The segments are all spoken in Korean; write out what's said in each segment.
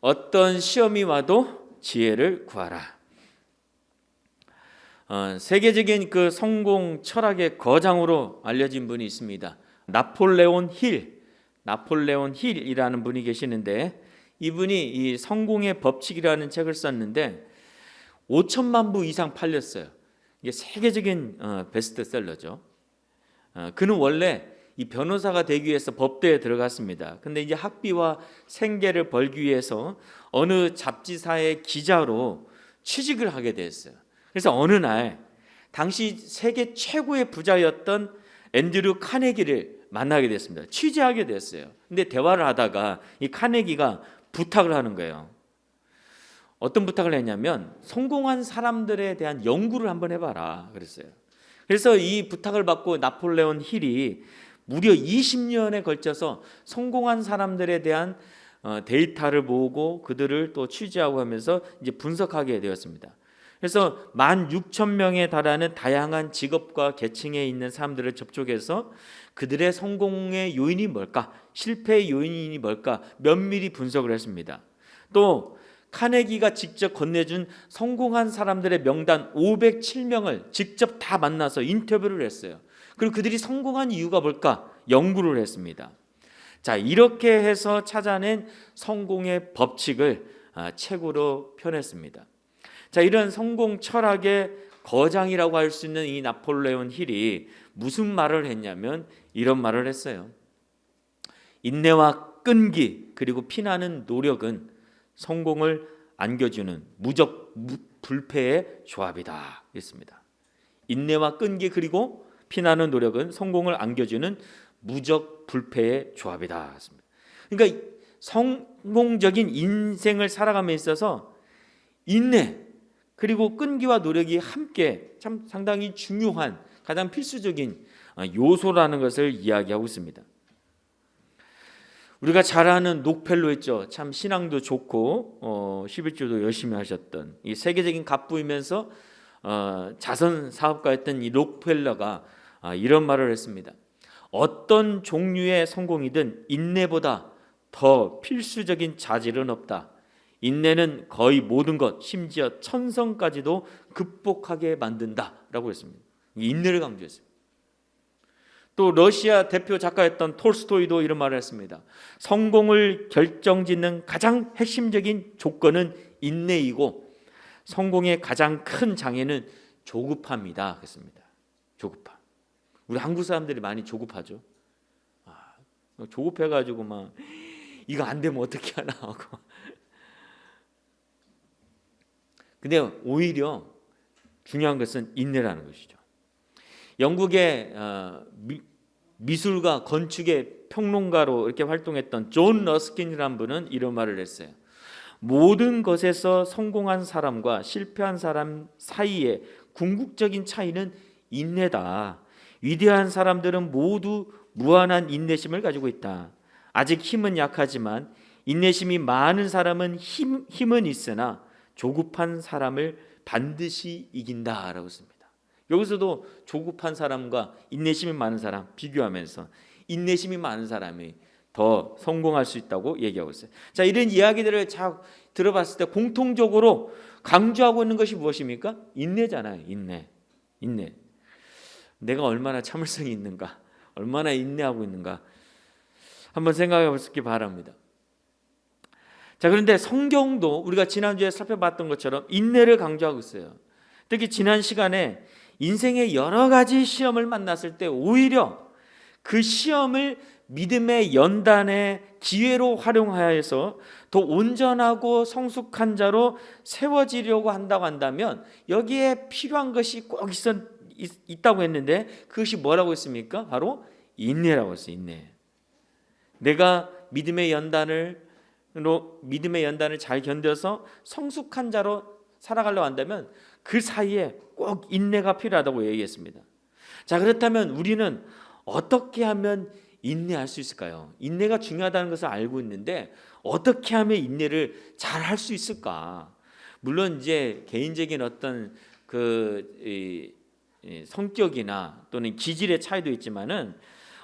어떤 시험이 와도 지혜를 구하라. 세계적인 그 성공 철학의 거장으로 알려진 분이 있습니다. 나폴레온 힐이라는 분이 계시는데, 이분이 이 성공의 법칙이라는 책을 썼는데 5천만 부 이상 팔렸어요. 이게 세계적인 베스트셀러죠. 그는 원래 이 변호사가 되기 위해서 법대에 들어갔습니다. 근데 이제 학비와 생계를 벌기 위해서 어느 잡지사의 기자로 취직을 하게 됐어요. 그래서 어느 날 당시 세계 최고의 부자였던 앤드류 카네기를 만나게 됐습니다. 취재하게 됐어요. 근데 대화를 하다가 이 카네기가 부탁을 하는 거예요. 어떤 부탁을 했냐면 성공한 사람들에 대한 연구를 한번 해봐라 그랬어요. 그래서 이 부탁을 받고 나폴레온 힐이 무려 20년에 걸쳐서 성공한 사람들에 대한 데이터를 모으고 그들을 또 취재하고 하면서 이제 분석하게 되었습니다. 그래서 16,000명에 달하는 다양한 직업과 계층에 있는 사람들을 접촉해서 그들의 성공의 요인이 뭘까, 실패의 요인이 뭘까 면밀히 분석을 했습니다. 또 카네기가 직접 건네준 성공한 사람들의 명단 507명을 직접 다 만나서 인터뷰를 했어요. 그리고 그들이 성공한 이유가 뭘까 연구를 했습니다. 자, 이렇게 해서 찾아낸 성공의 법칙을 책으로 펴냈습니다. 자, 이런 성공 철학의 거장이라고 할 수 있는 이 나폴레온 힐이 무슨 말을 했냐면 이런 말을 했어요. 인내와 끈기 그리고 피나는 노력은 성공을 안겨주는 무적 불패의 조합이다 했습니다. 인내와 끈기 그리고 피나는 노력은 성공을 안겨주는 무적 불패의 조합이다 했습니다. 그러니까 성공적인 인생을 살아감에 있어서 인내 그리고 끈기와 노력이 함께 참 상당히 중요한 가장 필수적인 요소라는 것을 이야기하고 있습니다. 우리가 잘 아는 록펠러 있죠. 참 신앙도 좋고 11조도 열심히 하셨던 이 세계적인 갑부이면서 자선 사업가였던 이 록펠러가 이런 말을 했습니다. 어떤 종류의 성공이든 인내보다 더 필수적인 자질은 없다. 인내는 거의 모든 것, 심지어 천성까지도 극복하게 만든다라고 했습니다. 인내를 강조했어요. 또 러시아 대표 작가였던 톨스토이도 이런 말을 했습니다. 성공을 결정짓는 가장 핵심적인 조건은 인내이고 성공의 가장 큰 장애는 조급함이다 했습니다. 조급함. 우리 한국 사람들이 많이 조급하죠. 조급해가지고 막 이거 안 되면 어떻게 하나 하고. 근데 오히려 중요한 것은 인내라는 것이죠. 영국의 미술가 건축의 평론가로 이렇게 활동했던 존 러스킨이라는 분은 이런 말을 했어요. 모든 것에서 성공한 사람과 실패한 사람 사이의 궁극적인 차이는 인내다. 위대한 사람들은 모두 무한한 인내심을 가지고 있다. 아직 힘은 약하지만 인내심이 많은 사람은 힘은 있으나 조급한 사람을 반드시 이긴다라고 씁니다. 여기서도 조급한 사람과 인내심이 많은 사람 비교하면서 인내심이 많은 사람이 더 성공할 수 있다고 얘기하고 있어요. 자, 이런 이야기들을 잘 들어봤을 때 공통적으로 강조하고 있는 것이 무엇입니까? 인내잖아요. 인내. 내가 얼마나 참을성이 있는가, 얼마나 인내하고 있는가 한번 생각해 보시기 바랍니다. 자, 그런데 성경도 우리가 지난주에 살펴봤던 것처럼 인내를 강조하고 있어요. 특히 지난 시간에 인생의 여러 가지 시험을 만났을 때 오히려 그 시험을 믿음의 연단의 기회로 활용하여서 더 온전하고 성숙한 자로 세워지려고 한다고 한다면 여기에 필요한 것이 꼭 있다고 했는데 그것이 뭐라고 했습니까? 바로 인내라고 했어요. 인내. 내가 믿음의 연단을 잘 견뎌서 성숙한 자로 살아가려고 한다면 그 사이에 꼭 인내가 필요하다고 얘기했습니다. 자, 그렇다면 우리는 어떻게 하면 인내할 수 있을까요? 인내가 중요하다는 것을 알고 있는데 어떻게 하면 인내를 잘 할 수 있을까? 물론 이제 개인적인 어떤 성격이나 또는 기질의 차이도 있지만은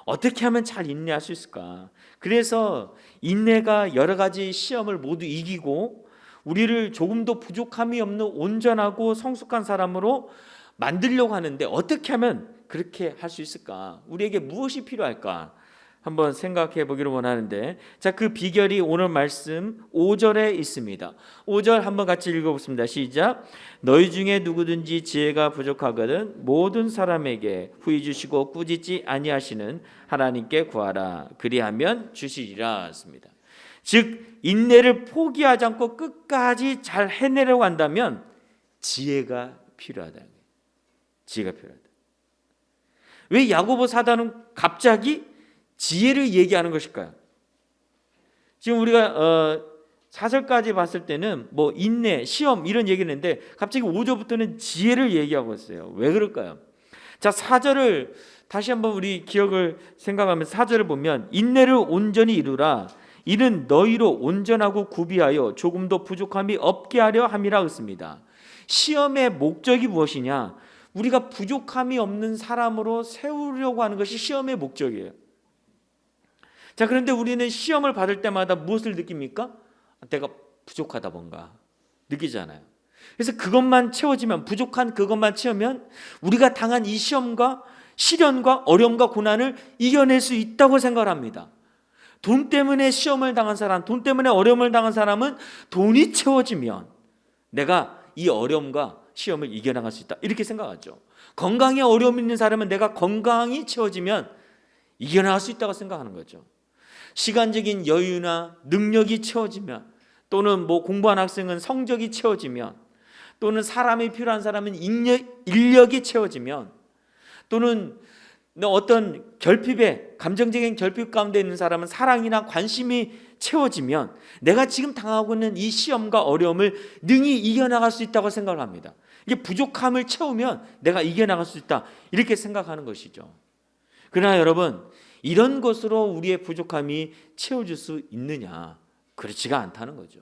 어떻게 하면 잘 인내할 수 있을까? 그래서 인내가 여러 가지 시험을 모두 이기고 우리를 조금 더 부족함이 없는 온전하고 성숙한 사람으로 만들려고 하는데 어떻게 하면 그렇게 할 수 있을까? 우리에게 무엇이 필요할까? 한번 생각해 보기를 원하는데, 자, 그 비결이 오늘 말씀 5절에 있습니다. 5절 한번 같이 읽어보겠습니다. 시작. 너희 중에 누구든지 지혜가 부족하거든 모든 사람에게 후히 주시고 꾸짖지 아니하시는 하나님께 구하라. 그리하면 주시리라 했습니다. 즉 인내를 포기하지 않고 끝까지 잘 해내려고 한다면 지혜가 필요하다. 지혜가 필요하다. 왜 야고보 사도는 갑자기 지혜를 얘기하는 것일까요? 지금 우리가 4절까지 봤을 때는 뭐 인내, 시험 이런 얘기를 했는데 갑자기 5절부터는 지혜를 얘기하고 있어요. 왜 그럴까요? 자, 4절을 다시 한번 우리 기억을 생각하면서 4절을 보면 인내를 온전히 이루라. 이는 너희로 온전하고 구비하여 조금도 부족함이 없게 하려 함이라 했습니다. 시험의 목적이 무엇이냐? 우리가 부족함이 없는 사람으로 세우려고 하는 것이 시험의 목적이에요. 자, 그런데 우리는 시험을 받을 때마다 무엇을 느낍니까? 내가 부족하다 뭔가 느끼잖아요. 그래서 그것만 채워지면, 부족한 그것만 채우면 우리가 당한 이 시험과 시련과 어려움과 고난을 이겨낼 수 있다고 생각을 합니다. 돈 때문에 시험을 당한 사람, 돈 때문에 어려움을 당한 사람은 돈이 채워지면 내가 이 어려움과 시험을 이겨나갈 수 있다, 이렇게 생각하죠. 건강에 어려움이 있는 사람은 내가 건강이 채워지면 이겨나갈 수 있다고 생각하는 거죠. 시간적인 여유나 능력이 채워지면, 또는 뭐 공부한 학생은 성적이 채워지면, 또는 사람이 필요한 사람은 인력이 채워지면, 또는 어떤 결핍에, 감정적인 결핍 가운데 있는 사람은 사랑이나 관심이 채워지면 내가 지금 당하고 있는 이 시험과 어려움을 능히 이겨나갈 수 있다고 생각을 합니다. 이게 부족함을 채우면 내가 이겨나갈 수 있다, 이렇게 생각하는 것이죠. 그러나 여러분, 이런 것으로 우리의 부족함이 채워질 수 있느냐? 그렇지가 않다는 거죠.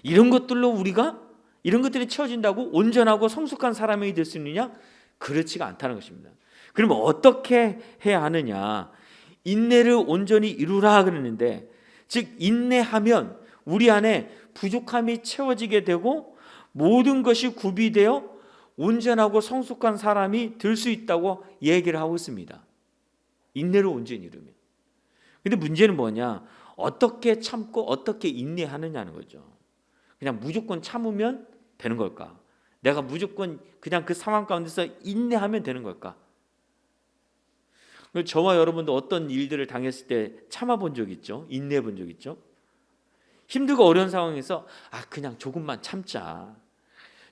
이런 것들로 우리가, 이런 것들이 채워진다고 온전하고 성숙한 사람이 될 수 있느냐? 그렇지가 않다는 것입니다. 그러면 어떻게 해야 하느냐? 인내를 온전히 이루라 그러는데, 즉 인내하면 우리 안에 부족함이 채워지게 되고 모든 것이 구비되어 온전하고 성숙한 사람이 될 수 있다고 얘기를 하고 있습니다. 인내를 온전히 이루면. 근데 문제는 뭐냐? 어떻게 참고 어떻게 인내하느냐는 거죠. 그냥 무조건 참으면 되는 걸까? 내가 무조건 그냥 그 상황 가운데서 인내하면 되는 걸까? 저와 여러분도 어떤 일들을 당했을 때 참아본 적 있죠? 인내해 본 적 있죠? 힘들고 어려운 상황에서 그냥 조금만 참자.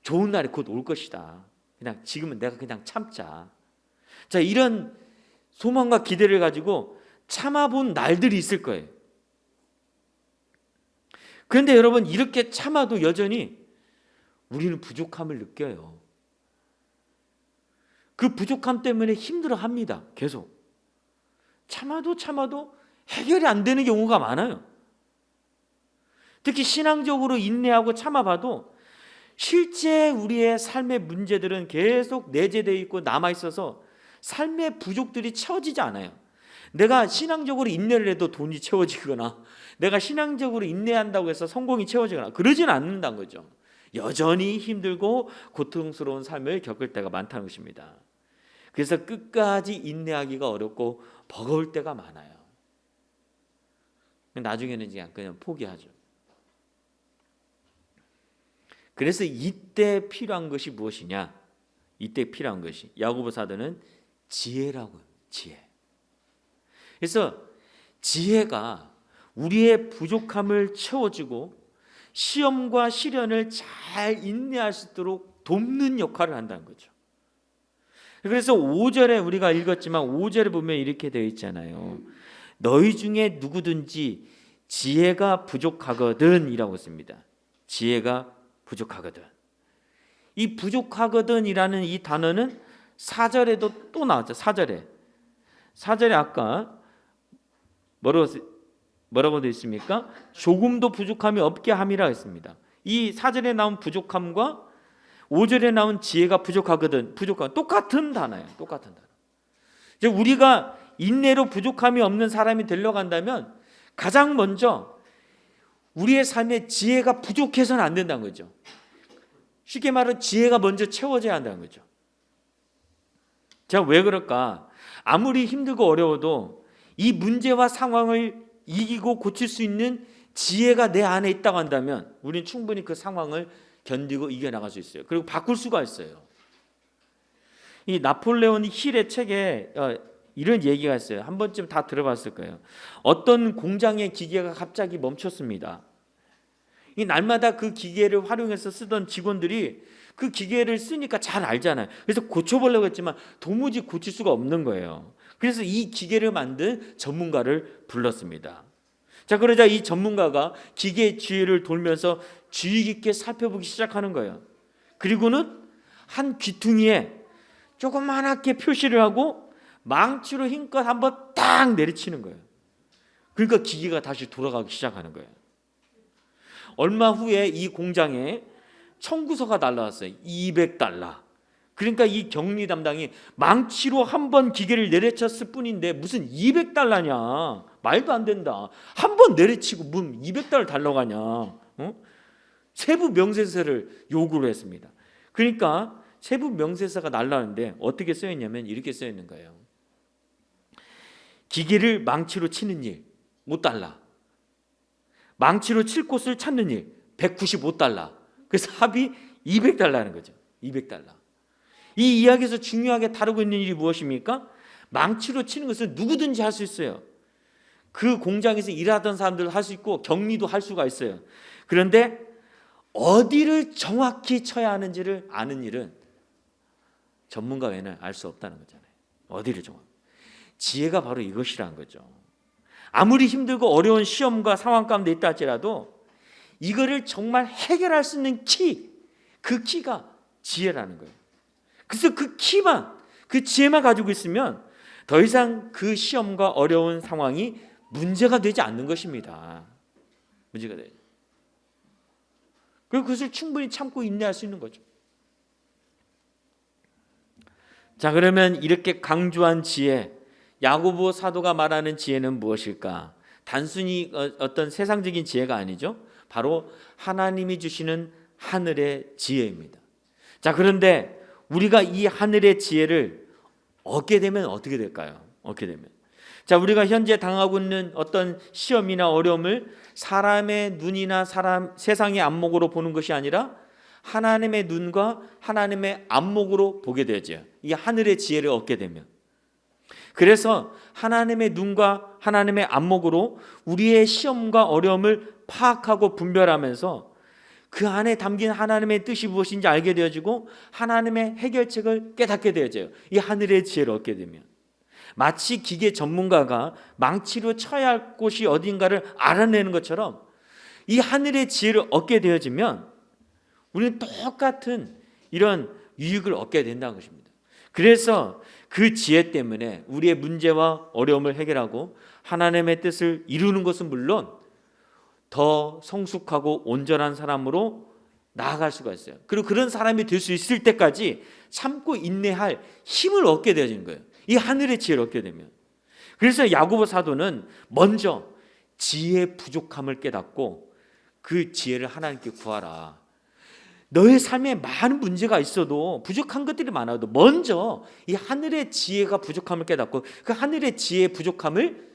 좋은 날이 곧 올 것이다. 그냥 지금은 내가 그냥 참자. 자, 이런 소망과 기대를 가지고 참아본 날들이 있을 거예요. 그런데 여러분, 이렇게 참아도 여전히 우리는 부족함을 느껴요. 그 부족함 때문에 힘들어합니다. 계속 참아도 해결이 안 되는 경우가 많아요. 특히 신앙적으로 인내하고 참아봐도 실제 우리의 삶의 문제들은 계속 내재되어 있고 남아있어서 삶의 부족들이 채워지지 않아요. 내가 신앙적으로 인내를 해도 돈이 채워지거나, 내가 신앙적으로 인내한다고 해서 성공이 채워지거나 그러지는 않는다는 거죠. 여전히 힘들고 고통스러운 삶을 겪을 때가 많다는 것입니다. 그래서 끝까지 인내하기가 어렵고 버거울 때가 많아요. 나중에는 그냥 포기하죠. 그래서 이때 필요한 것이 무엇이냐? 이때 필요한 것이, 야고보 사도는 지혜라고요. 지혜. 그래서 지혜가 우리의 부족함을 채워주고 시험과 시련을 잘 인내할 수 있도록 돕는 역할을 한다는 거죠. 그래서 5절에 우리가 읽었지만 5절에 보면 이렇게 되어 있잖아요. 너희 중에 누구든지 지혜가 부족하거든 이라고 씁니다. 지혜가 부족하거든. 이 부족하거든이라는 이 단어는 4절에도 또 나왔죠. 4절에 아까 뭐라고 되어 있습니까? 조금도 부족함이 없게 함이라 했습니다. 이 4절에 나온 부족함과 5절에 나온 지혜가 부족하거든, 똑같은 단어예요. 똑같은 단어. 우리가 인내로 부족함이 없는 사람이 되려고 한다면 가장 먼저 우리의 삶에 지혜가 부족해서는 안 된다는 거죠. 쉽게 말하면 지혜가 먼저 채워져야 한다는 거죠. 제가 왜 그럴까? 아무리 힘들고 어려워도 이 문제와 상황을 이기고 고칠 수 있는 지혜가 내 안에 있다고 한다면 우리는 충분히 그 상황을 견디고 이겨나갈 수 있어요. 그리고 바꿀 수가 있어요. 이 나폴레온 힐의 책에 이런 얘기가 있어요. 한 번쯤 다 들어봤을 거예요. 어떤 공장의 기계가 갑자기 멈췄습니다. 이 날마다 그 기계를 활용해서 쓰던 직원들이 그 기계를 쓰니까 잘 알잖아요. 그래서 고쳐보려고 했지만 도무지 고칠 수가 없는 거예요. 그래서 이 기계를 만든 전문가를 불렀습니다. 자, 그러자 이 전문가가 기계의 주위를 돌면서 주의 깊게 살펴보기 시작하는 거예요. 그리고는 한 귀퉁이에 조그맣게 표시를 하고 망치로 힘껏 한번 딱 내리치는 거예요. 그러니까 기계가 다시 돌아가기 시작하는 거예요. 얼마 후에 이 공장에 청구서가 날라왔어요. $200. 그러니까 이 격리 담당이 망치로 한 번 기계를 내리쳤을 뿐인데 무슨 $200냐? 말도 안 된다. 한 번 내리치고 무슨 $200 달라고 하냐? 세부 명세서를 요구를 했습니다. 그러니까 세부 명세서가 날라왔는데 어떻게 써 있냐면 이렇게 써 있는 거예요. 기계를 망치로 치는 일 $5. 망치로 칠 곳을 찾는 일 $195. 그래서 합이 $200라는 거죠. $200. 이 이야기에서 중요하게 다루고 있는 일이 무엇입니까? 망치로 치는 것은 누구든지 할 수 있어요. 그 공장에서 일하던 사람들도 할 수 있고 격리도 할 수가 있어요. 그런데 어디를 정확히 쳐야 하는지를 아는 일은 전문가 외에는 알 수 없다는 거잖아요. 어디를 정확히. 지혜가 바로 이것이라는 거죠. 아무리 힘들고 어려운 시험과 상황 가운데 있다 할지라도 이거를 정말 해결할 수 있는 그 키가 지혜라는 거예요. 그래서 그 키만, 그 지혜만 가지고 있으면 더 이상 그 시험과 어려운 상황이 문제가 되지 않는 것입니다. 문제가 되죠. 그리고 그것을 충분히 참고 인내할 수 있는 거죠. 자, 그러면 이렇게 강조한 지혜, 야고보 사도가 말하는 지혜는 무엇일까? 단순히 어떤 세상적인 지혜가 아니죠. 바로 하나님이 주시는 하늘의 지혜입니다. 자, 그런데 우리가 이 하늘의 지혜를 얻게 되면 어떻게 될까요? 얻게 되면. 자, 우리가 현재 당하고 있는 어떤 시험이나 어려움을 사람의 눈이나 세상의 안목으로 보는 것이 아니라 하나님의 눈과 하나님의 안목으로 보게 되죠. 이 하늘의 지혜를 얻게 되면. 그래서 하나님의 눈과 하나님의 안목으로 우리의 시험과 어려움을 파악하고 분별하면서 그 안에 담긴 하나님의 뜻이 무엇인지 알게 되어지고 하나님의 해결책을 깨닫게 되어져요. 이 하늘의 지혜를 얻게 되면. 마치 기계 전문가가 망치로 쳐야 할 곳이 어딘가를 알아내는 것처럼 이 하늘의 지혜를 얻게 되어지면 우리는 똑같은 이런 유익을 얻게 된다는 것입니다. 그래서 그 지혜 때문에 우리의 문제와 어려움을 해결하고 하나님의 뜻을 이루는 것은 물론 더 성숙하고 온전한 사람으로 나아갈 수가 있어요. 그리고 그런 사람이 될 수 있을 때까지 참고 인내할 힘을 얻게 되어지는 거예요. 이 하늘의 지혜를 얻게 되면. 그래서 야고보 사도는 먼저 지혜의 부족함을 깨닫고 그 지혜를 하나님께 구하라. 너의 삶에 많은 문제가 있어도 부족한 것들이 많아도 먼저 이 하늘의 지혜가 부족함을 깨닫고 그 하늘의 지혜의 부족함을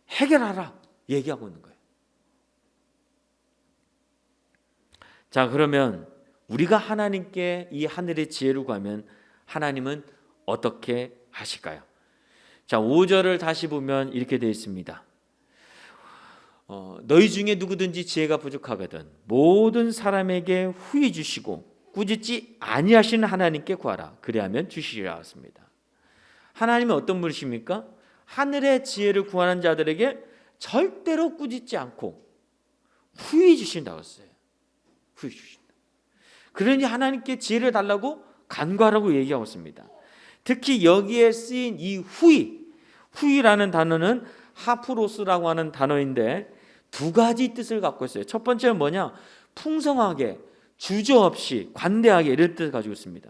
해결하라 얘기하고 있는 거예요. 자, 그러면 우리가 하나님께 이 하늘의 지혜를 구하면 하나님은 어떻게 하실까요? 자, 5절을 다시 보면 이렇게 되어 있습니다. 너희 중에 누구든지 지혜가 부족하거든 모든 사람에게 후히 주시고 꾸짖지 아니하시는 하나님께 구하라. 그리하면 주시리라 했습니다. 하나님은 어떤 분이십니까? 하늘의 지혜를 구하는 자들에게 절대로 꾸짖지 않고 후히 주신다고 했어요. 후히 주신다. 그러니 하나님께 지혜를 달라고 간구하라고 얘기하고 있습니다. 특히 여기에 쓰인 이 후히라는 단어는 하프로스라고 하는 단어인데 두 가지 뜻을 갖고 있어요. 첫 번째는 뭐냐? 풍성하게, 주저없이, 관대하게 이런 뜻을 가지고 있습니다.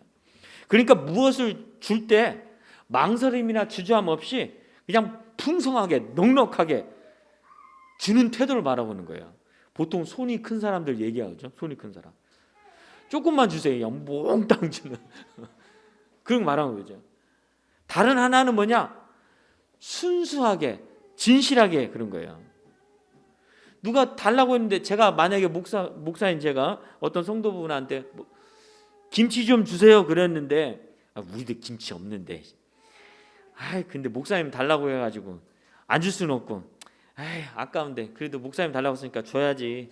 그러니까 무엇을 줄 때 망설임이나 주저함 없이 그냥 풍성하게 넉넉하게 주는 태도를 말하고는 거예요. 보통 손이 큰 사람들 얘기하죠. 손이 큰 사람. 조금만 주세요. 몽땅 주는 그런 말하는 거죠. 다른 하나는 뭐냐? 순수하게 진실하게 그런 거예요. 누가 달라고 했는데 제가 만약에 목사인 제가 어떤 성도분한테 김치 좀 주세요 그랬는데 우리도 김치 없는데 근데 목사님 달라고 해가지고 안 줄 수는 없고 아까운데 그래도 목사님 달라고 했으니까 줘야지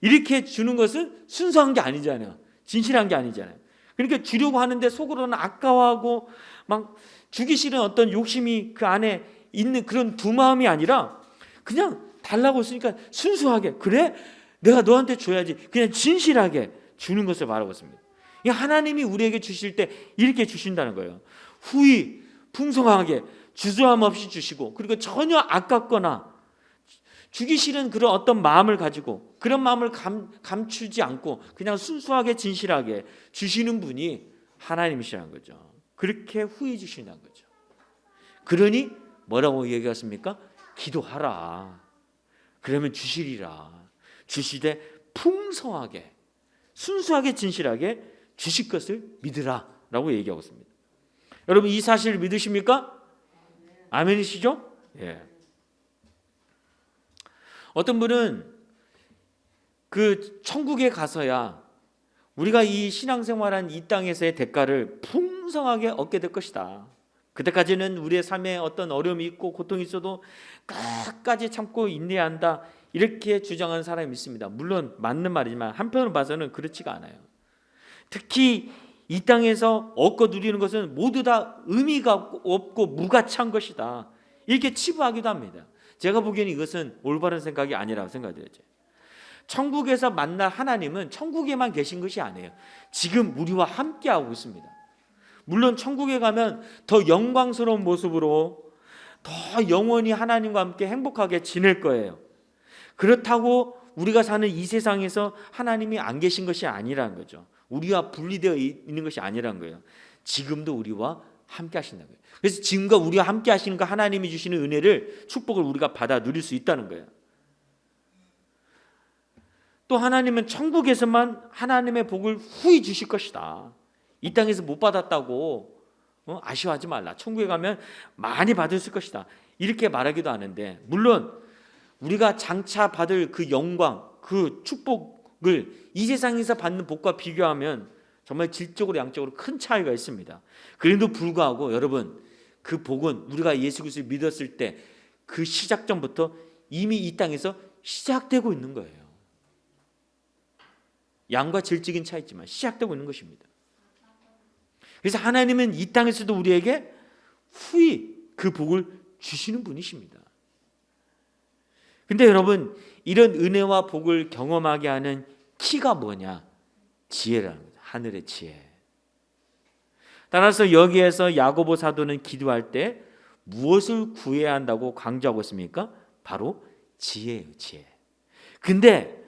이렇게 주는 것은 순수한 게 아니잖아요. 진실한 게 아니잖아요. 그러니까 주려고 하는데 속으로는 아까워하고 막 주기 싫은 어떤 욕심이 그 안에 있는 그런 두 마음이 아니라 그냥 달라고 했으니까 순수하게 그래? 내가 너한테 줘야지 그냥 진실하게 주는 것을 말하고 있습니다. 하나님이 우리에게 주실 때 이렇게 주신다는 거예요. 후히 풍성하게 주저함 없이 주시고 그리고 전혀 아깝거나 주기 싫은 그런 어떤 마음을 가지고 그런 마음을 감추지 않고 그냥 순수하게 진실하게 주시는 분이 하나님이시라는 거죠. 그렇게 후히 주신다는 거죠. 그러니 뭐라고 얘기했습니까? 기도하라. 그러면 주시리라. 주시되 풍성하게 순수하게 진실하게 주실 것을 믿으라 라고 얘기하고 있습니다. 여러분 이 사실을 믿으십니까? 아멘이시죠? 예. 어떤 분은 그 천국에 가서야 우리가 이 신앙생활한 이 땅에서의 대가를 풍성하게 얻게 될 것이다. 그때까지는 우리의 삶에 어떤 어려움이 있고 고통이 있어도 끝까지 참고 인내해야 한다. 이렇게 주장하는 사람이 있습니다. 물론 맞는 말이지만 한편으로 봐서는 그렇지가 않아요. 특히 이 땅에서 얻고 누리는 것은 모두 다 의미가 없고 무가치한 것이다. 이렇게 치부하기도 합니다. 제가 보기에는 이것은 올바른 생각이 아니라고 생각되죠. 천국에서 만날 하나님은 천국에만 계신 것이 아니에요. 지금 우리와 함께하고 있습니다. 물론 천국에 가면 더 영광스러운 모습으로 더 영원히 하나님과 함께 행복하게 지낼 거예요. 그렇다고 우리가 사는 이 세상에서 하나님이 안 계신 것이 아니라는 거죠. 우리와 분리되어 있는 것이 아니라는 거예요. 지금도 우리와 함께 하신다는 거예요. 그래서 지금과 우리와 함께 하시는 그 하나님이 주시는 은혜를 축복을 우리가 받아 누릴 수 있다는 거예요. 또 하나님은 천국에서만 하나님의 복을 후히 주실 것이다. 이 땅에서 못 받았다고 아쉬워하지 말라. 천국에 가면 많이 받을 것이다. 이렇게 말하기도 하는데 물론 우리가 장차 받을 그 영광, 그 축복을 이 세상에서 받는 복과 비교하면 정말 질적으로 양적으로 큰 차이가 있습니다. 그래도 불구하고 여러분 그 복은 우리가 예수 그리스도를 믿었을 때 그 시작전부터 이미 이 땅에서 시작되고 있는 거예요. 양과 질적인 차이지만 시작되고 있는 것입니다. 그래서 하나님은 이 땅에서도 우리에게 후히 그 복을 주시는 분이십니다. 근데 여러분 이런 은혜와 복을 경험하게 하는 키가 뭐냐? 지혜라는 거죠. 하늘의 지혜. 따라서 여기에서 야고보 사도는 기도할 때 무엇을 구해야 한다고 강조하고 있습니까? 바로 지혜예요. 지혜. 근데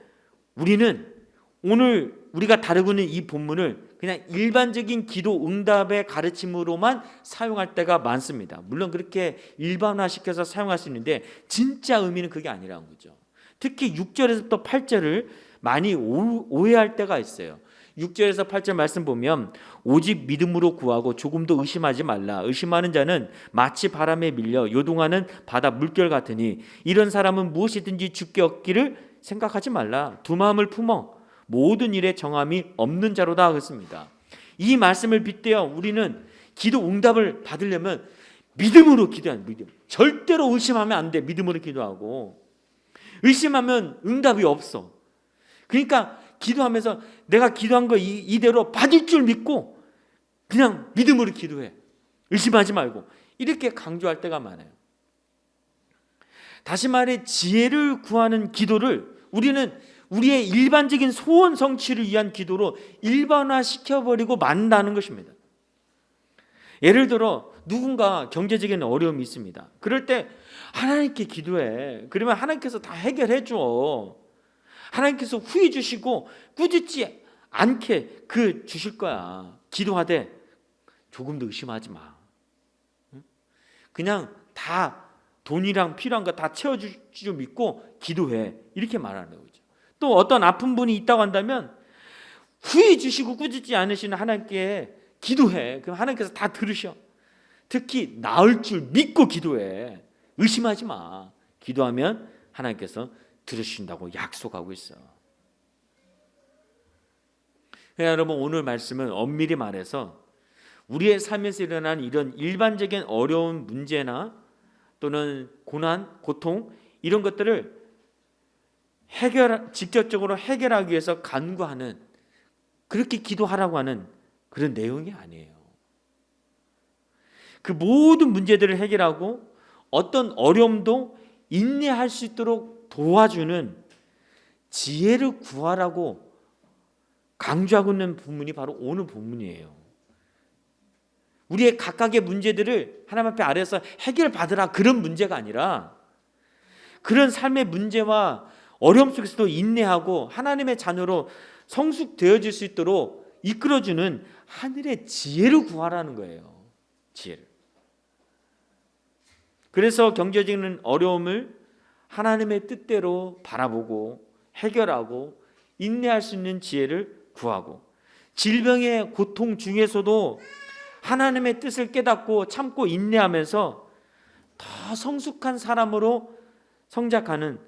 우리는 오늘 우리가 다루고 있는 이 본문을 그냥 일반적인 기도 응답의 가르침으로만 사용할 때가 많습니다. 물론 그렇게 일반화시켜서 사용할 수 있는데 진짜 의미는 그게 아니라는 거죠. 특히 6절에서부터 8절을 많이 오해할 때가 있어요. 6절에서 8절 말씀 보면 오직 믿음으로 구하고 조금도 의심하지 말라. 의심하는 자는 마치 바람에 밀려 요동하는 바다 물결 같으니 이런 사람은 무엇이든지 주께 얻기를 생각하지 말라. 두 마음을 품어 모든 일에 정함이 없는 자로다 하겠습니다. 이 말씀을 빗대어 우리는 기도 응답을 받으려면 믿음으로 기도하는 믿음. 절대로 의심하면 안 돼. 믿음으로 기도하고 의심하면 응답이 없어. 그러니까 기도하면서 내가 기도한 거 이대로 받을 줄 믿고 그냥 믿음으로 기도해. 의심하지 말고 이렇게 강조할 때가 많아요. 다시 말해 지혜를 구하는 기도를 우리는 우리의 일반적인 소원 성취를 위한 기도로 일반화시켜버리고 만다는 것입니다. 예를 들어 누군가 경제적인 어려움이 있습니다. 그럴 때 하나님께 기도해. 그러면 하나님께서 다 해결해 줘. 하나님께서 후히 주시고 꾸짖지 않게 주실 거야. 기도하되 조금도 의심하지 마. 그냥 다 돈이랑 필요한 거 다 채워줄 줄 믿고 기도해. 이렇게 말하는 거죠. 또 어떤 아픈 분이 있다고 한다면 후회 주시고 꾸짖지 않으시는 하나님께 기도해. 그럼 하나님께서 다 들으셔. 특히 나을 줄 믿고 기도해. 의심하지 마. 기도하면 하나님께서 들으신다고 약속하고 있어. 여러분, 오늘 말씀은 엄밀히 말해서 우리의 삶에서 일어난 이런 일반적인 어려운 문제나 또는 고난, 고통 이런 것들을 직접적으로 해결하기 위해서 간구하는, 그렇게 기도하라고 하는 그런 내용이 아니에요. 그 모든 문제들을 해결하고 어떤 어려움도 인내할 수 있도록 도와주는 지혜를 구하라고 강조하고 있는 본문이 바로 오늘 본문이에요. 우리의 각각의 문제들을 하나님 앞에 아래서 해결받으라, 그런 문제가 아니라 그런 삶의 문제와 어려움 속에서도 인내하고 하나님의 자녀로 성숙되어질 수 있도록 이끌어주는 하늘의 지혜를 구하라는 거예요. 지혜를. 그래서 경제적인 어려움을 하나님의 뜻대로 바라보고 해결하고 인내할 수 있는 지혜를 구하고, 질병의 고통 중에서도 하나님의 뜻을 깨닫고 참고 인내하면서 더 성숙한 사람으로 성장하는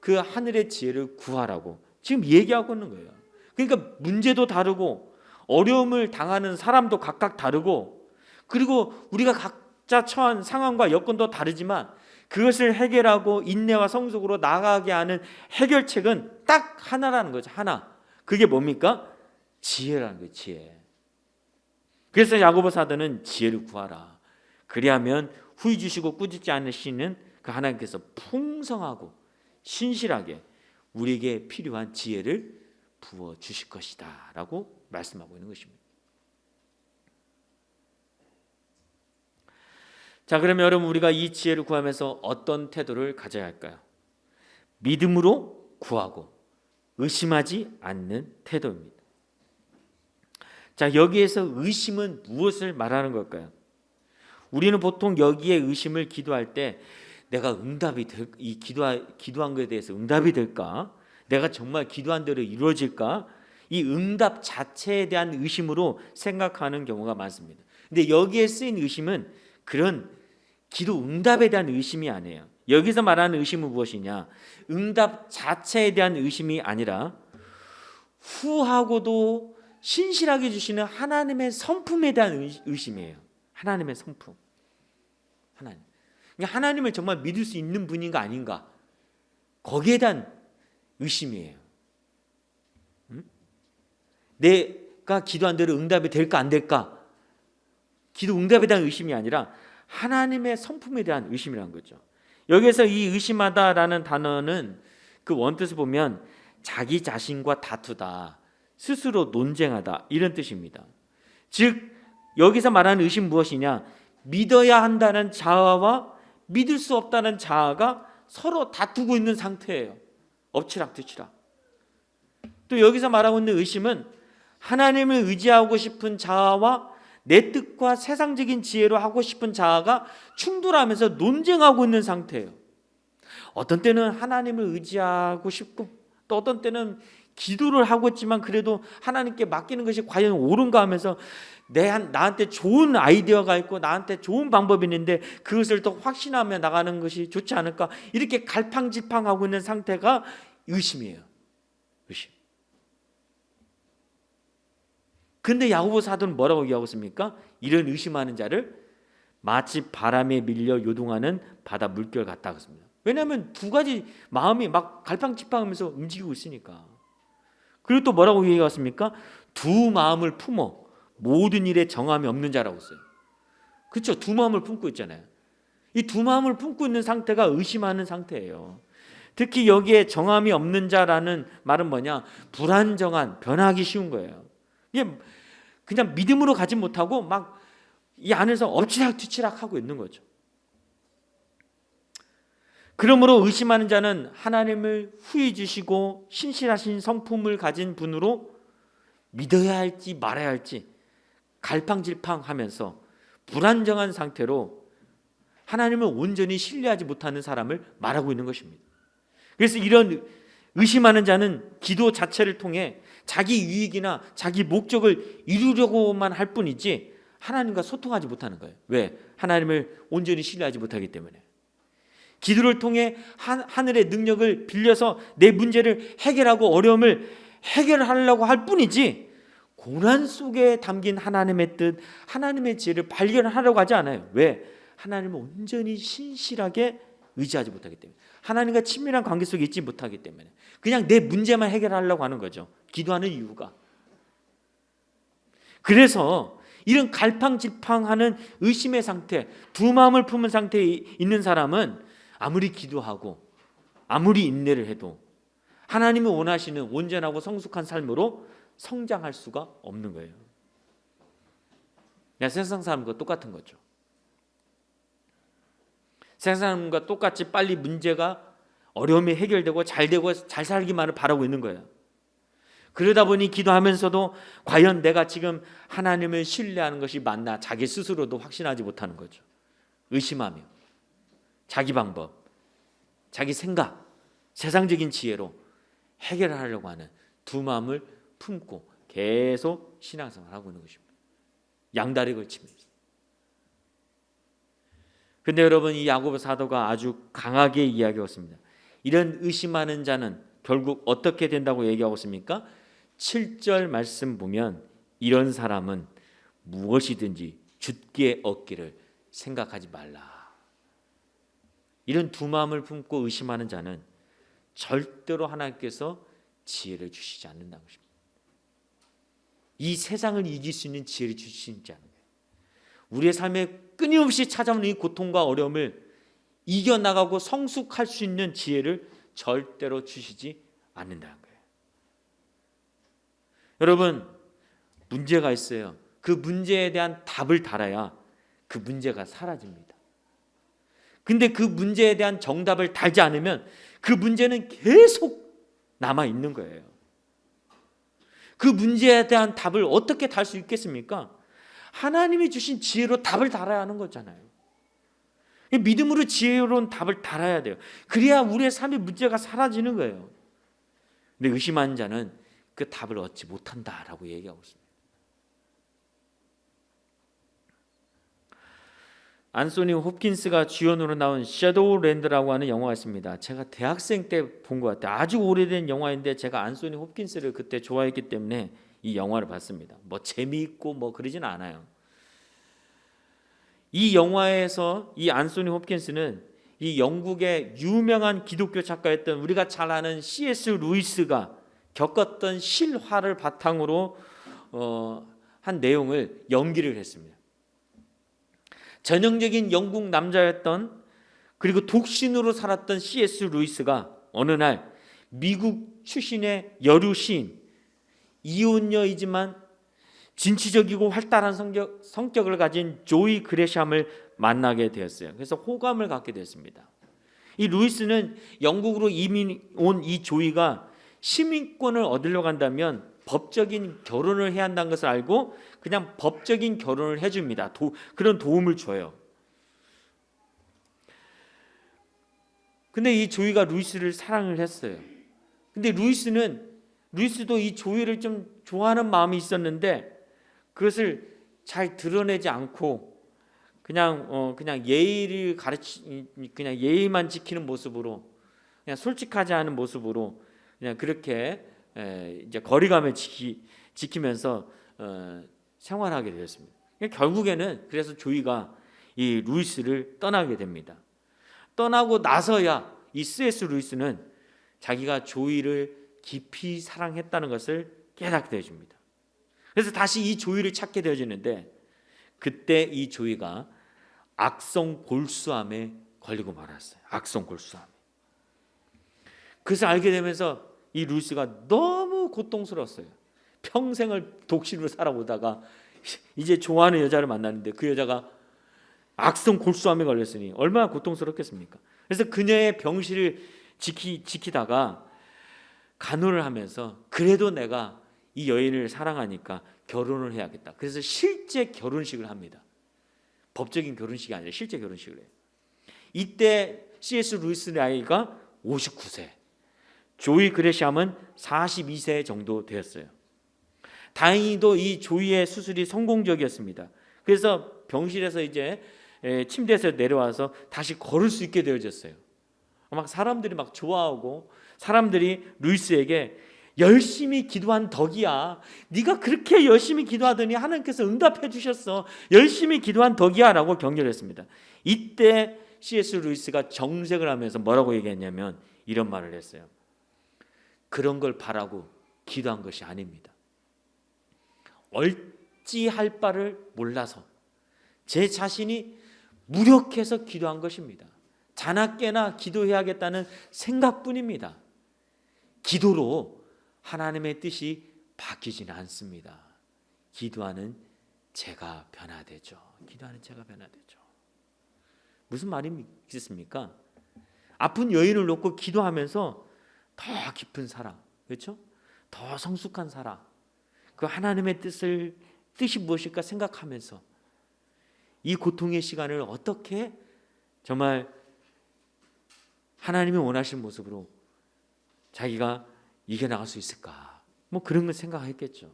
그 하늘의 지혜를 구하라고 지금 얘기하고 있는 거예요. 그러니까 문제도 다르고 어려움을 당하는 사람도 각각 다르고, 그리고 우리가 각자 처한 상황과 여건도 다르지만 그것을 해결하고 인내와 성숙으로 나아가게 하는 해결책은 딱 하나라는 거죠. 하나. 그게 뭡니까? 지혜라는 거예요. 지혜. 그래서 야고보 사도는 지혜를 구하라. 그리하면 후히 주시고 꾸짖지 않으시는 그 하나님께서 풍성하고 신실하게 우리에게 필요한 지혜를 부어 주실 것이다 라고 말씀하고 있는 것입니다. 자, 그러면 여러분, 우리가 이 지혜를 구하면서 어떤 태도를 가져야 할까요? 믿음으로 구하고 의심하지 않는 태도입니다. 자, 여기에서 의심은 무엇을 말하는 걸까요? 우리는 보통 여기에 의심을 기도할 때 내가 응답이 기도한 것에 대해서 응답이 될까? 내가 정말 기도한 대로 이루어질까? 이 응답 자체에 대한 의심으로 생각하는 경우가 많습니다. 근데 여기에 쓰인 의심은 그런 기도 응답에 대한 의심이 아니에요. 여기서 말하는 의심은 무엇이냐? 응답 자체에 대한 의심이 아니라 후하고도 신실하게 주시는 하나님의 성품에 대한 의심이에요. 하나님의 성품. 하나님을 정말 믿을 수 있는 분인가 아닌가, 거기에 대한 의심이에요. 내가 기도한 대로 응답이 될까 안 될까, 기도 응답에 대한 의심이 아니라 하나님의 성품에 대한 의심이라는 거죠. 여기에서 이 의심하다라는 단어는 그 원뜻을 보면 자기 자신과 다투다, 스스로 논쟁하다, 이런 뜻입니다. 즉 여기서 말하는 의심은 무엇이냐? 믿어야 한다는 자아와 믿을 수 없다는 자아가 서로 다투고 있는 상태예요. 엎치락뒤치락. 또 여기서 말하고 있는 의심은 하나님을 의지하고 싶은 자아와 내 뜻과 세상적인 지혜로 하고 싶은 자아가 충돌하면서 논쟁하고 있는 상태예요. 어떤 때는 하나님을 의지하고 싶고, 또 어떤 때는 기도를 하고 있지만 그래도 하나님께 맡기는 것이 과연 옳은가 하면서 나한테 좋은 아이디어가 있고 나한테 좋은 방법이 있는데 그것을 더 확신하며 나가는 것이 좋지 않을까, 이렇게 갈팡질팡하고 있는 상태가 의심이에요. 의심. 근데 야고보 사도는 뭐라고 얘기하고 있습니까? 이런 의심하는 자를 마치 바람에 밀려 요동하는 바다 물결 같다고 했습니다. 왜냐하면 두 가지 마음이 막 갈팡질팡하면서 움직이고 있으니까. 그리고 또 뭐라고 얘기했습니까? 두 마음을 품어 모든 일에 정함이 없는 자라고 했어요. 그렇죠? 두 마음을 품고 있잖아요. 이 두 마음을 품고 있는 상태가 의심하는 상태예요. 특히 여기에 정함이 없는 자라는 말은 뭐냐? 불안정한, 변하기 쉬운 거예요. 이게 그냥 믿음으로 가지 못하고 막 이 안에서 엎치락뒤치락 하고 있는 거죠. 그러므로 의심하는 자는 하나님을 후히 주시고 신실하신 성품을 가진 분으로 믿어야 할지 말아야 할지 갈팡질팡하면서 불안정한 상태로 하나님을 온전히 신뢰하지 못하는 사람을 말하고 있는 것입니다. 그래서 이런 의심하는 자는 기도 자체를 통해 자기 유익이나 자기 목적을 이루려고만 할 뿐이지 하나님과 소통하지 못하는 거예요. 왜? 하나님을 온전히 신뢰하지 못하기 때문에. 기도를 통해 하늘의 능력을 빌려서 내 문제를 해결하고 어려움을 해결하려고 할 뿐이지 고난 속에 담긴 하나님의 뜻, 하나님의 지혜를 발견하려고 하지 않아요. 왜? 하나님을 온전히 신실하게 의지하지 못하기 때문에, 하나님과 친밀한 관계 속에 있지 못하기 때문에 그냥 내 문제만 해결하려고 하는 거죠. 기도하는 이유가. 그래서 이런 갈팡질팡하는 의심의 상태, 두 마음을 품은 상태에 있는 사람은 아무리 기도하고 아무리 인내를 해도 하나님이 원하시는 온전하고 성숙한 삶으로 성장할 수가 없는 거예요. 세상 사람과 똑같은 거죠. 세상 사람과 똑같이 빨리 문제가 어려움이 해결되고 잘 되고 잘 살기만을 바라고 있는 거예요. 그러다 보니 기도하면서도 과연 내가 지금 하나님을 신뢰하는 것이 맞나 자기 스스로도 확신하지 못하는 거죠. 의심하며 자기 방법, 자기 생각, 세상적인 지혜로 해결하려고 하는 두 마음을 품고 계속 신앙생활을 하고 있는 것입니다. 양다리 걸치면서. 근데 여러분, 이 야고보 사도가 아주 강하게 이야기했습니다. 이런 의심하는 자는 결국 어떻게 된다고 얘기하고 있습니까? 7절 말씀 보면 이런 사람은 무엇이든지 주께 얻기를 생각하지 말라. 이런 두 마음을 품고 의심하는 자는 절대로 하나님께서 지혜를 주시지 않는다는 것입니다. 이 세상을 이길 수 있는 지혜를 주시지 않는 거예요. 우리의 삶에 끊임없이 찾아오는 이 고통과 어려움을 이겨나가고 성숙할 수 있는 지혜를 절대로 주시지 않는다는 거예요. 여러분, 문제가 있어요. 그 문제에 대한 답을 달아야 그 문제가 사라집니다. 근데 그 문제에 대한 정답을 달지 않으면 그 문제는 계속 남아 있는 거예요. 그 문제에 대한 답을 어떻게 달 수 있겠습니까? 하나님이 주신 지혜로 답을 달아야 하는 거잖아요. 믿음으로 지혜로운 답을 달아야 돼요. 그래야 우리의 삶의 문제가 사라지는 거예요. 근데 의심하는 자는 그 답을 얻지 못한다라고 얘기하고 있습니다. 안소니 홉킨스가 주연으로 나온 섀도우랜드라고 하는 영화가 있습니다. 제가 대학생 때 본 것 같아요. 아주 오래된 영화인데 제가 안소니 홉킨스를 그때 좋아했기 때문에 이 영화를 봤습니다. 뭐 재미있고 뭐 그러진 않아요. 이 영화에서 이 안소니 홉킨스는 이 영국의 유명한 기독교 작가였던 우리가 잘 아는 C.S. 루이스가 겪었던 실화를 바탕으로 한 내용을 연기를 했습니다. 전형적인 영국 남자였던, 그리고 독신으로 살았던 C.S. 루이스가 어느 날 미국 출신의 여류 시인, 이혼녀이지만 진취적이고 활달한 성격을 가진 조이 그레샴을 만나게 되었어요. 그래서 호감을 갖게 됐습니다. 이 루이스는 영국으로 이민 온 이 조이가 시민권을 얻으려고 한다면 법적인 결혼을 해야 한다는 것을 알고 그냥 법적인 결혼을 해줍니다. 그런 도움을 줘요. 근데 이 조이가 루이스를 사랑을 했어요. 근데 루이스도 이 조이를 좀 좋아하는 마음이 있었는데 그것을 잘 드러내지 않고 그냥 예의를 그냥 예의만 지키는 모습으로, 그냥 솔직하지 않은 모습으로 그냥 그렇게 이제 거리감을 지키면서 생활하게 되었습니다. 결국에는 그래서 조이가 이 루이스를 떠나게 됩니다. 떠나고 나서야 이 C.S. 루이스는 자기가 조이를 깊이 사랑했다는 것을 깨닫게 되어집니다. 그래서 다시 이 조이를 찾게 되어지는데 그때 이 조이가 악성 골수암에 걸리고 말았어요. 악성 골수암. 그것을 알게 되면서 이 루이스가 너무 고통스러웠어요. 평생을 독신으로 살아보다가 이제 좋아하는 여자를 만났는데 그 여자가 악성 골수암에 걸렸으니 얼마나 고통스럽겠습니까? 그래서 그녀의 병실을 지키다가 간호를 하면서 그래도 내가 이 여인을 사랑하니까 결혼을 해야겠다. 그래서 실제 결혼식을 합니다. 법적인 결혼식이 아니라 실제 결혼식을 해요. 이때 C.S. 루이스 나이가 59세, 조이 그레샴은 42세 정도 되었어요. 다행히도 이 조이의 수술이 성공적이었습니다. 그래서 병실에서 이제 침대에서 내려와서 다시 걸을 수 있게 되어졌어요. 막 사람들이 막 좋아하고, 사람들이 루이스에게 열심히 기도한 덕이야. 네가 그렇게 열심히 기도하더니 하나님께서 응답해 주셨어. 열심히 기도한 덕이야 라고 격려했습니다. 이때 C.S. 루이스가 정색을 하면서 뭐라고 얘기했냐면 이런 말을 했어요. 그런 걸 바라고 기도한 것이 아닙니다. 어찌할 바를 몰라서 제 자신이 무력해서 기도한 것입니다. 자나깨나 기도해야겠다는 생각뿐입니다. 기도로 하나님의 뜻이 바뀌지는 않습니다. 기도하는 제가 변화되죠. 기도하는 제가 변화되죠. 무슨 말이겠습니까? 아픈 여인을 놓고 기도하면서 더 깊은 사랑, 그렇죠? 더 성숙한 사랑, 그 하나님의 뜻이 무엇일까 생각하면서 이 고통의 시간을 어떻게 정말 하나님이 원하시는 모습으로 자기가 이겨나갈 수 있을까? 뭐 그런 걸 생각했겠죠.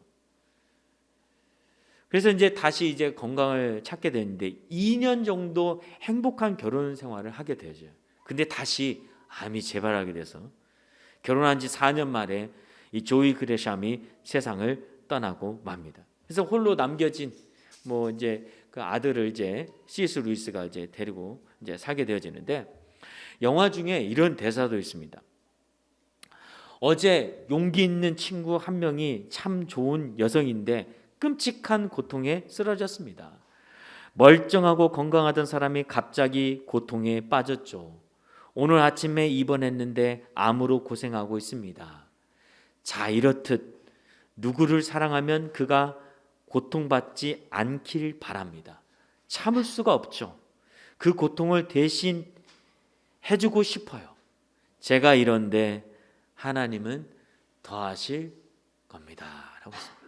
그래서 이제 다시 이제 건강을 찾게 되는데 2년 정도 행복한 결혼 생활을 하게 되죠. 근데 다시 암이 재발하게 돼서 결혼한 지 4년 만에 이 조이 그레샴이 세상을 떠나고 맙니다. 그래서 홀로 남겨진 뭐 이제 그 아들을 이제 C.S. 루이스가 이제 데리고 이제 살게 되어지는데, 영화 중에 이런 대사도 있습니다. 어제 용기 있는 친구 한 명이 참 좋은 여성인데 끔찍한 고통에 쓰러졌습니다. 멀쩡하고 건강하던 사람이 갑자기 고통에 빠졌죠. 오늘 아침에 입원했는데 암으로 고생하고 있습니다. 자, 이렇듯 누구를 사랑하면 그가 고통받지 않길 바랍니다. 참을 수가 없죠. 그 고통을 대신 해주고 싶어요. 제가 이런데 하나님은 더하실 겁니다 라고 했습니다.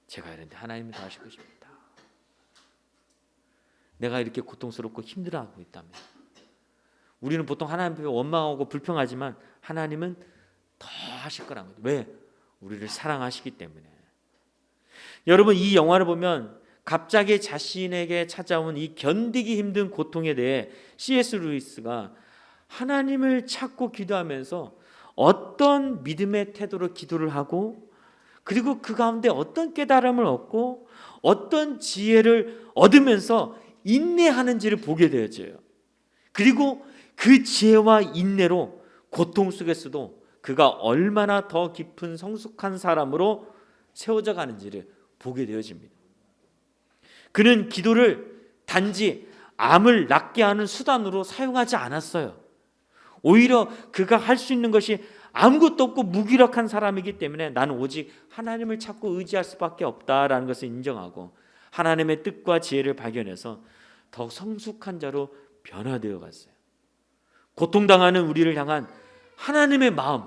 제가 이런데 하나님은 더하실 것입니다. 내가 이렇게 고통스럽고 힘들어하고 있다면, 우리는 보통 하나님 앞에 원망하고 불평하지만 하나님은 더하실 거라는 거죠. 왜? 우리를 사랑하시기 때문에. 여러분, 이 영화를 보면 갑자기 자신에게 찾아온 이 견디기 힘든 고통에 대해 C.S. 루이스가 하나님을 찾고 기도하면서 어떤 믿음의 태도로 기도를 하고, 그리고 그 가운데 어떤 깨달음을 얻고 어떤 지혜를 얻으면서 인내하는지를 보게 되어져요. 그리고 그 지혜와 인내로 고통 속에서도 그가 얼마나 더 깊은 성숙한 사람으로 세워져 가는지를 보게 되어집니다. 그는 기도를 단지 암을 낫게 하는 수단으로 사용하지 않았어요. 오히려 그가 할 수 있는 것이 아무것도 없고 무기력한 사람이기 때문에 나는 오직 하나님을 찾고 의지할 수밖에 없다라는 것을 인정하고 하나님의 뜻과 지혜를 발견해서 더 성숙한 자로 변화되어 갔어요. 고통당하는 우리를 향한 하나님의 마음,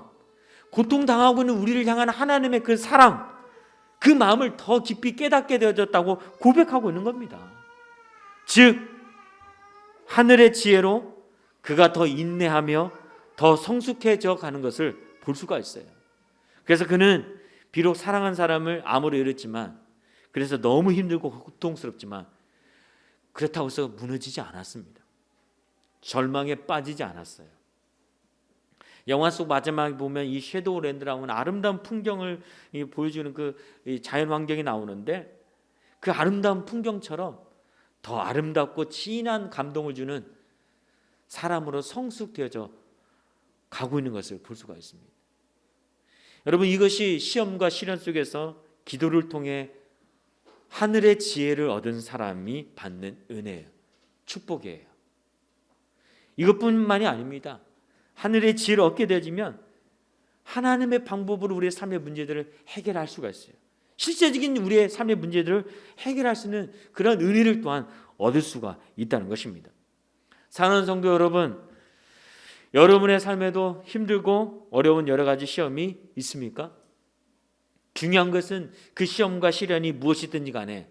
고통당하고 있는 우리를 향한 하나님의 그 사랑, 그 마음을 더 깊이 깨닫게 되어졌다고 고백하고 있는 겁니다. 즉 하늘의 지혜로 그가 더 인내하며 더 성숙해져 가는 것을 볼 수가 있어요. 그래서 그는 비록 사랑한 사람을 암으로 잃었지만, 그래서 너무 힘들고 고통스럽지만 그렇다고 해서 무너지지 않았습니다. 절망에 빠지지 않았어요. 영화 속 마지막에 보면 이 섀도우랜드라고 하는 아름다운 풍경을 보여주는 그 자연 환경이 나오는데, 그 아름다운 풍경처럼 더 아름답고 진한 감동을 주는 사람으로 성숙되어져 가고 있는 것을 볼 수가 있습니다. 여러분, 이것이 시험과 시련 속에서 기도를 통해 하늘의 지혜를 얻은 사람이 받는 은혜예요. 축복이에요. 이것뿐만이 아닙니다. 하늘의 지혜를 얻게 되어지면 하나님의 방법으로 우리의 삶의 문제들을 해결할 수가 있어요. 실제적인 우리의 삶의 문제들을 해결할 수 있는 그런 은혜를 또한 얻을 수가 있다는 것입니다. 사랑하는 성도 여러분, 여러분의 삶에도 힘들고 어려운 여러 가지 시험이 있습니까? 중요한 것은 그 시험과 시련이 무엇이든지 간에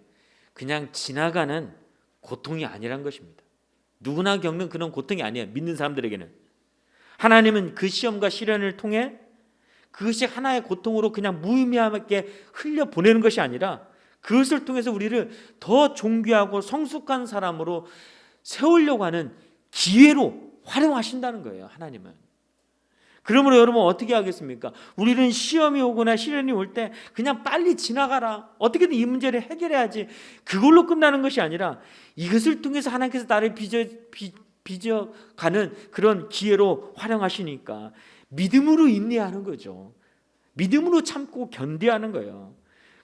그냥 지나가는 고통이 아니란 것입니다. 누구나 겪는 그런 고통이 아니에요. 믿는 사람들에게는. 하나님은 그 시험과 시련을 통해 그것이 하나의 고통으로 그냥 무의미하게 흘려보내는 것이 아니라 그것을 통해서 우리를 더 존귀하고 성숙한 사람으로 세우려고 하는 기회로 활용하신다는 거예요. 하나님은. 그러므로 여러분 어떻게 하겠습니까? 우리는 시험이 오거나 시련이 올 때 그냥 빨리 지나가라, 어떻게든 이 문제를 해결해야지, 그걸로 끝나는 것이 아니라 이것을 통해서 하나님께서 나를 빚어가는 그런 기회로 활용하시니까 믿음으로 인내하는 거죠. 믿음으로 참고 견뎌하는 거예요.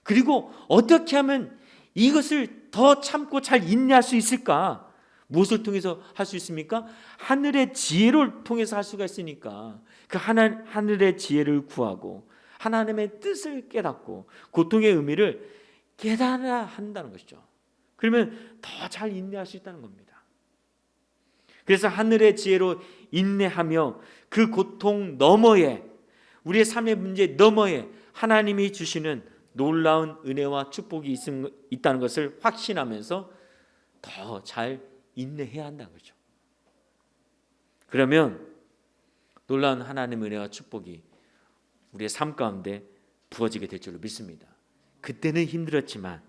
그리고 어떻게 하면 이것을 더 참고 잘 인내할 수 있을까? 무엇을 통해서 할 수 있습니까? 하늘의 지혜를 통해서 할 수가 있으니까 그 하늘의 지혜를 구하고 하나님의 뜻을 깨닫고 고통의 의미를 깨달아야 한다는 것이죠. 그러면 더 잘 인내할 수 있다는 겁니다. 그래서 하늘의 지혜로 인내하며 그 고통 너머에, 우리의 삶의 문제 너머에 하나님이 주시는 놀라운 은혜와 축복이 있다는 것을 확신하면서 더 잘 인내해야 한다는 거죠. 그러면 놀라운 하나님의 은혜와 축복이 우리의 삶 가운데 부어지게 될 줄로 믿습니다. 그때는 힘들었지만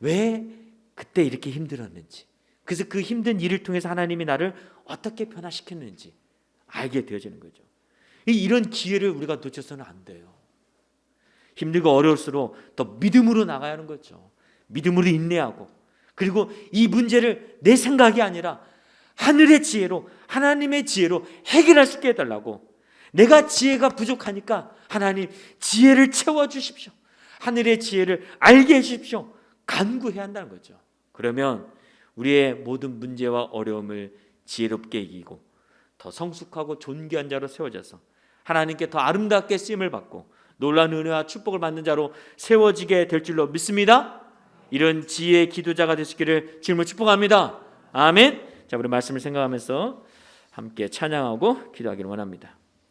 왜 그때 이렇게 힘들었는지, 그래서 그 힘든 일을 통해서 하나님이 나를 어떻게 변화시켰는지 알게 되어지는 거죠. 이런 기회를 우리가 놓쳐서는 안 돼요. 힘들고 어려울수록 더 믿음으로 나가야 하는 거죠. 믿음으로 인내하고, 그리고 이 문제를 내 생각이 아니라 하늘의 지혜로, 하나님의 지혜로 해결할 수 있게 해달라고. 내가 지혜가 부족하니까 하나님 지혜를 채워주십시오. 하늘의 지혜를 알게 해주십시오. 간구해야 한다는 거죠. 그러면 우리의 모든 문제와 어려움을 지혜롭게 이기고 더 성숙하고 존귀한 자로 세워져서 하나님께 더 아름답게 쓰임을 받고 놀라운 은혜와 축복을 받는 자로 세워지게 될 줄로 믿습니다. 이런 지혜의 기도자가 되시기를 주님으로 축복합니다. 아멘. 자, 우리 말씀을 생각하면서 함께 찬양하고 기도하기를 원합니다.